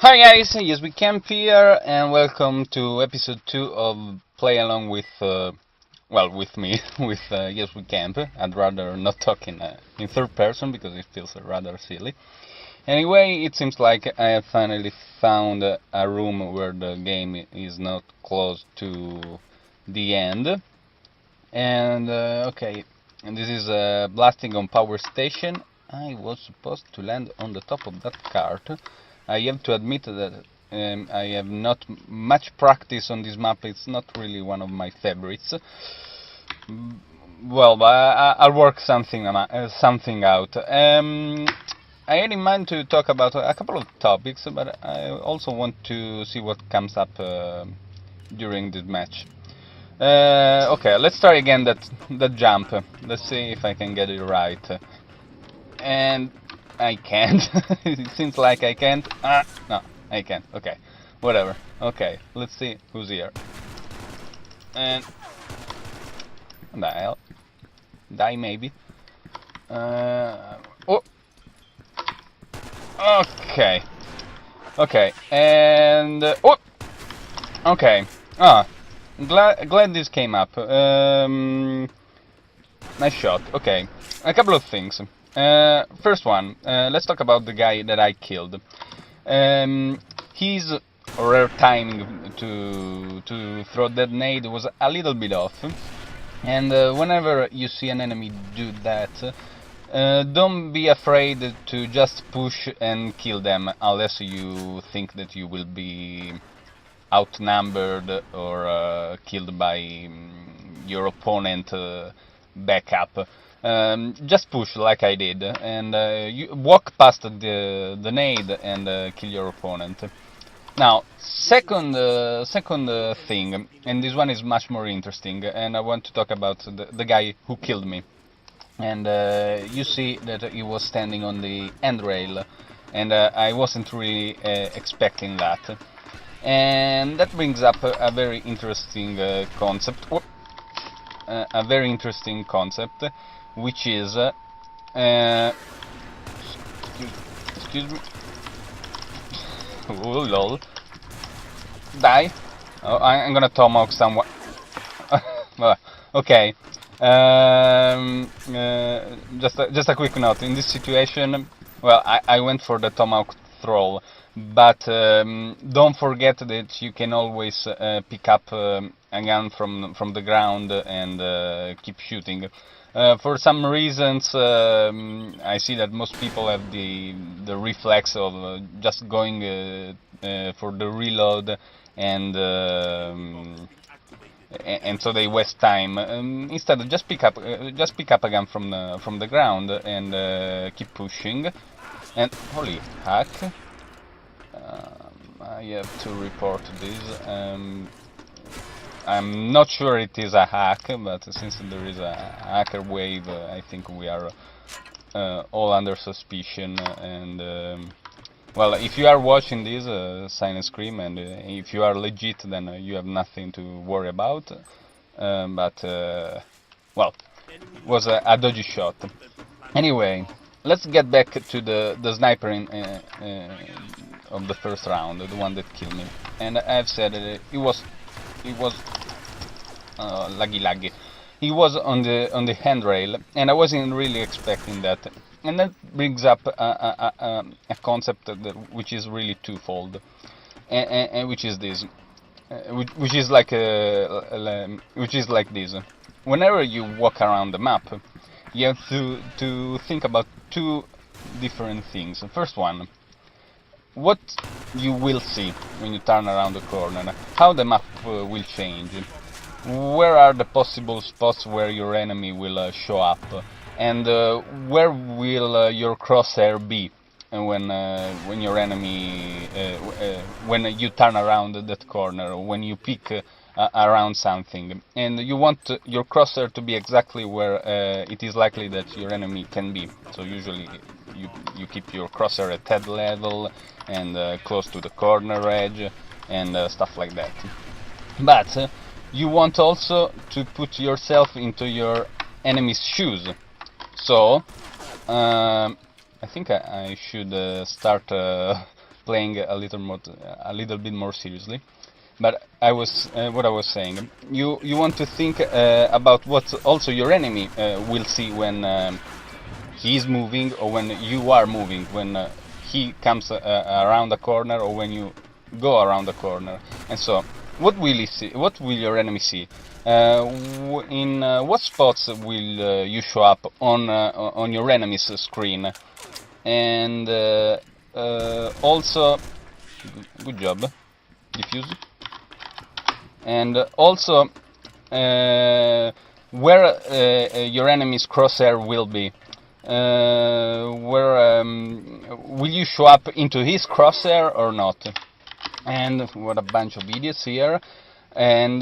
Hi guys, YesWeCamp here, and welcome to episode 2 of Play Along with, with me, with YesWeCamp. I'd rather not talk in third person because it feels rather silly. Anyway, it seems like I have finally found a room where the game is not close to the end. And, okay, and this is blasting on power station. I was supposed to land on the top of that cart. I have to admit that I have not much practice on this map. It's not really one of my favorites. Well, I'll work something out. I had in mind to talk about a couple of topics, but I also want to see what comes up during this match. Okay, let's try again that jump. Let's see if I can get it right. And I can't. It seems like I can't. No, I can't. Okay, whatever. Okay, let's see who's here. And what the hell? Die maybe. Oh. Okay. Okay. And oh. Okay. Glad this came up. Nice shot. Okay. A couple of things. First one, let's talk about the guy that I killed. His rare timing to throw that nade was a little bit off, and whenever you see an enemy do that, don't be afraid to just push and kill them unless you think that you will be outnumbered or killed by your opponent backup. Just push like I did, and you walk past the nade and kill your opponent. Now, second thing, and this one is much more interesting, and I want to talk about the guy who killed me. And you see that he was standing on the handrail, and I wasn't really expecting that. And that brings up a very interesting concept. A very interesting concept, which is excuse me. Oh lol. Die. Oh, I'm gonna tomahawk someone. Okay. Just a quick note. In this situation, well, I went for the tomahawk throw, but don't forget that you can always pick up a gun from the ground and keep shooting. For some reasons, I see that most people have the reflex of just going for the reload, and so they waste time. Instead, just pick up a gun from the ground and keep pushing. And holy heck, I have to report this. I'm not sure it is a hack, but since there is a hacker wave, I think we are all under suspicion. And well, if you are watching this, sign and scream, and if you are legit, then you have nothing to worry about. But well, it was a dodgy shot. Anyway, let's get back to the sniper of the first round, the one that killed me. And I've said that it was laggy. He was on the handrail, and I wasn't really expecting that. And that brings up a concept which is really twofold, and which is this, which is like this. Whenever you walk around the map, you have to think about two different things. The first one, what you will see when you turn around the corner, how the map will change, where are the possible spots where your enemy will show up, and where will your crosshair be when your enemy, when you turn around that corner, when you peek around something, and you want your crosshair to be exactly where it is likely that your enemy can be. So usually you keep your crosshair at head level and close to the corner edge and stuff like that. But you want also to put yourself into your enemy's shoes. So I think I should start playing a little bit more seriously. But what I was saying, you want to think about what also your enemy will see when he is moving, or when you are moving, when he comes around the corner, or when you go around the corner. And so, what will he see? What will your enemy see? In what spots will you show up on your enemy's screen? And also, good job, diffuse. And also, where your enemy's crosshair will be. Where will you show up into his crosshair or not? And what a bunch of idiots here. And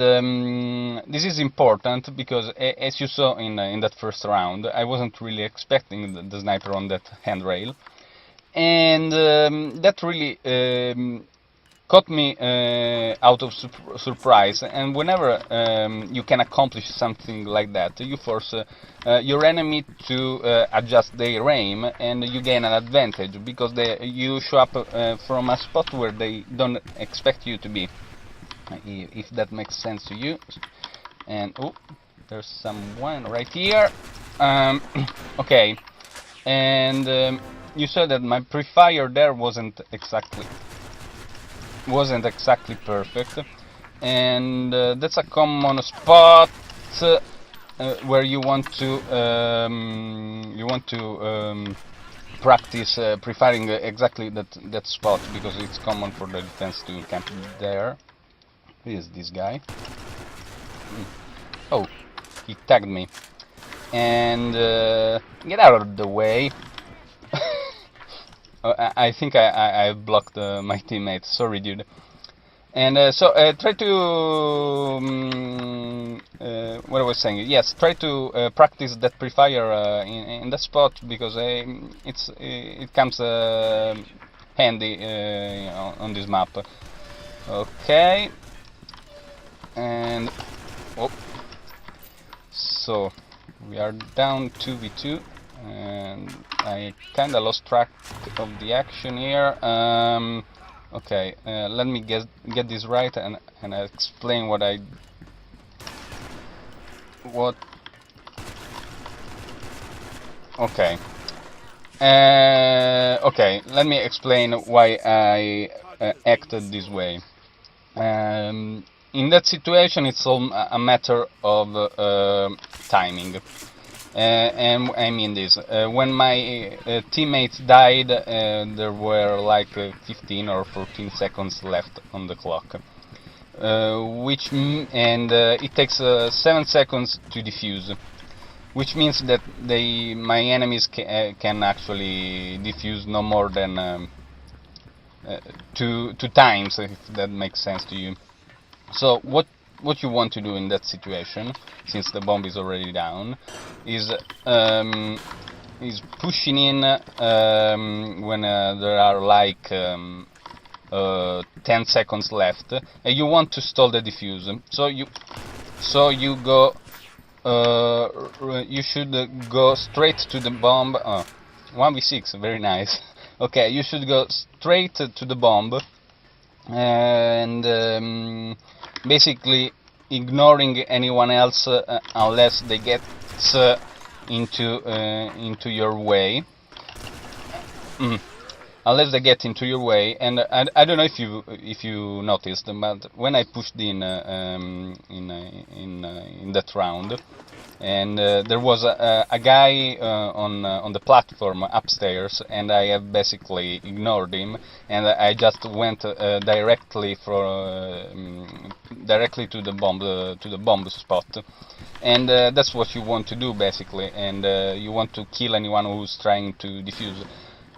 this is important because, as you saw in that first round, I wasn't really expecting the sniper on that handrail, and that really caught me out of surprise. And whenever you can accomplish something like that, you force your enemy to adjust their aim, and you gain an advantage because you show up from a spot where they don't expect you to be, if that makes sense to you. And oh, there's someone right here. Okay, and you saw that my pre-fire there wasn't exactly perfect, and that's a common spot where you want to practice pre-firing exactly that spot, because it's common for the defense to camp there. Who is this guy? Oh, he tagged me. And get out of the way. I think I blocked my teammate. Sorry, dude. And so try to what I was saying. Yes, try to practice that pre-fire in that spot, because it comes handy on this map. Okay. And oh, so we are down 2v2, and I kinda lost track of the action here. Okay, let me get this right, and I'll explain what. Okay. Okay, let me explain why I acted this way. In that situation, it's all a matter of timing. And I mean this. When my teammates died, there were like 15 or 14 seconds left on the clock. It takes 7 seconds to defuse, which means that my enemies can actually defuse no more than two times, if that makes sense to you. So what you want to do in that situation, since the bomb is already down, is pushing in when there are like 10 seconds left, and you want to stall the defuse. You go. You should go straight to the bomb. 1v6, very nice. Okay, you should go straight to the bomb, and basically ignoring anyone else unless they get into your way. Unless they get into your way. And I don't know if you noticed, but when I pushed in that round, and there was a guy on the platform upstairs, and I have basically ignored him, and I just went directly to the bomb spot. And that's what you want to do, basically, and you want to kill anyone who's trying to defuse.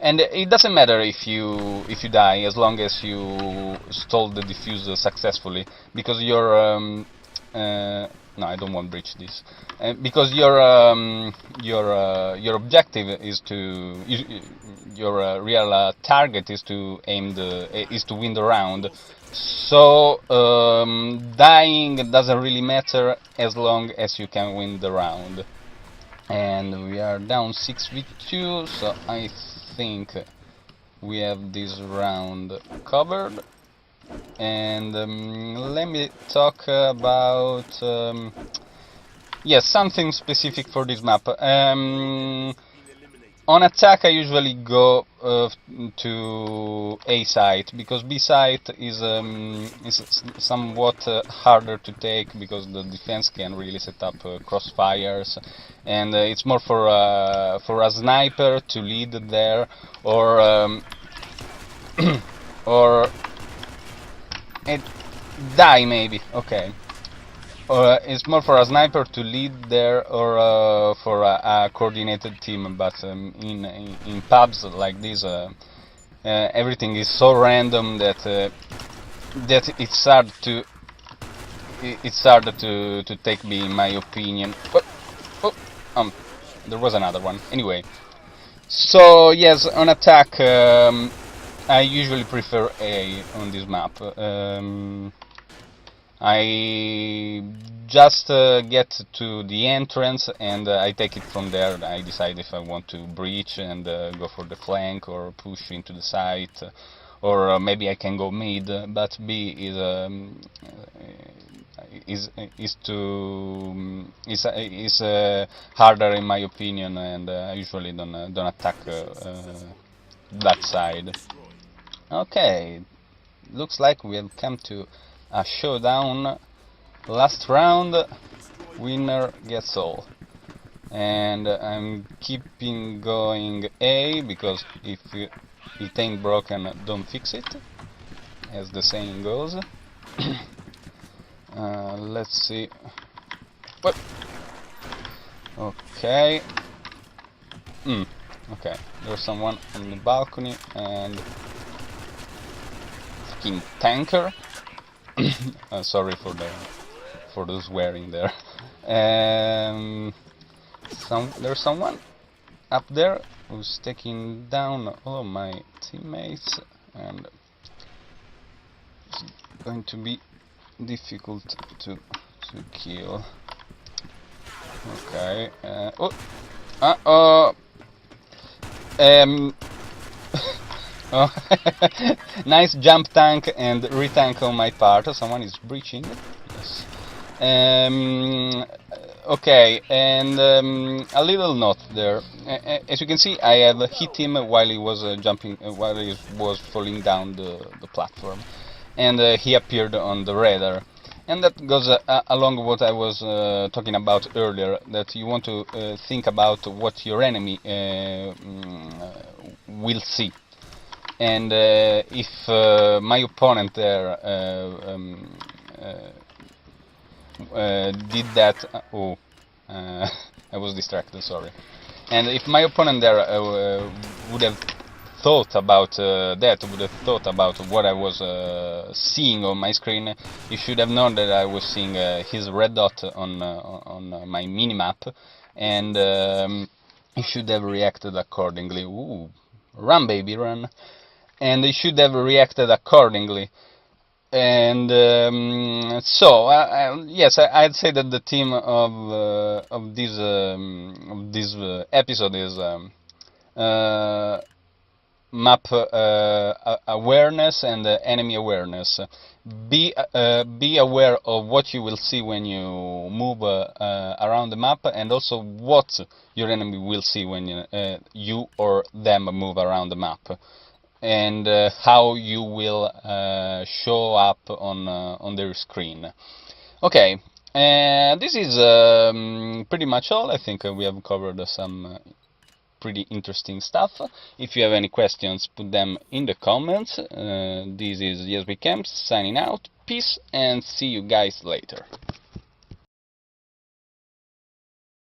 And it doesn't matter if you die, as long as you stole the diffuser successfully, because your no, I don't want to breach this, because your objective is to your real target is to win the round. So dying doesn't really matter as long as you can win the round. And we are down 6v2, so I think we have this round covered. And let me talk about yes, something specific for this map. On attack I usually go to A site, because B site is somewhat harder to take, because the defense can really set up crossfires, and it's more for a sniper to lead there, or or die maybe. Okay. It's more for a sniper to lead there, or for a coordinated team. But in pubs like this, everything is so random that that it's hard to take me, in my opinion. There was another one. Anyway, so yes, on attack, I usually prefer A on this map. I just get to the entrance, and I take it from there. I decide if I want to breach and go for the flank, or push into the site, or maybe I can go mid. But B is harder, in my opinion, and I usually don't attack that side. Okay, looks like we have come to a showdown. Last round, winner gets all. And I'm keeping going A, because if it ain't broken, don't fix it, as the saying goes. Let's see. What? Okay. Okay, there's someone on the balcony, and fucking tanker. Sorry for the swearing there. There's someone up there who's taking down all of my teammates, and it's going to be difficult to kill. Okay. Oh, nice jump tank and retank on my part. Someone is breaching. Yes. Okay, and a little note there. As you can see, I have hit him while he was jumping, while he was falling down the platform, and he appeared on the radar. And that goes along what I was talking about earlier, that you want to think about what your enemy will see. And if my opponent there did that, I was distracted, sorry. And if my opponent there would have thought about that, would have thought about what I was seeing on my screen, he should have known that I was seeing his red dot on my minimap, and he should have reacted accordingly. Ooh, run baby, run! And he should have reacted accordingly. And so yes, I'd say that the theme of this episode is map awareness and enemy awareness. Be aware of what you will see when you move around the map, and also what your enemy will see when you or them move around the map, and how you will show up on their screen. Okay, this is pretty much all. I think we have covered some pretty interesting stuff. If you have any questions, put them in the comments. This is YesWeCamp signing out. Peace, and see you guys later.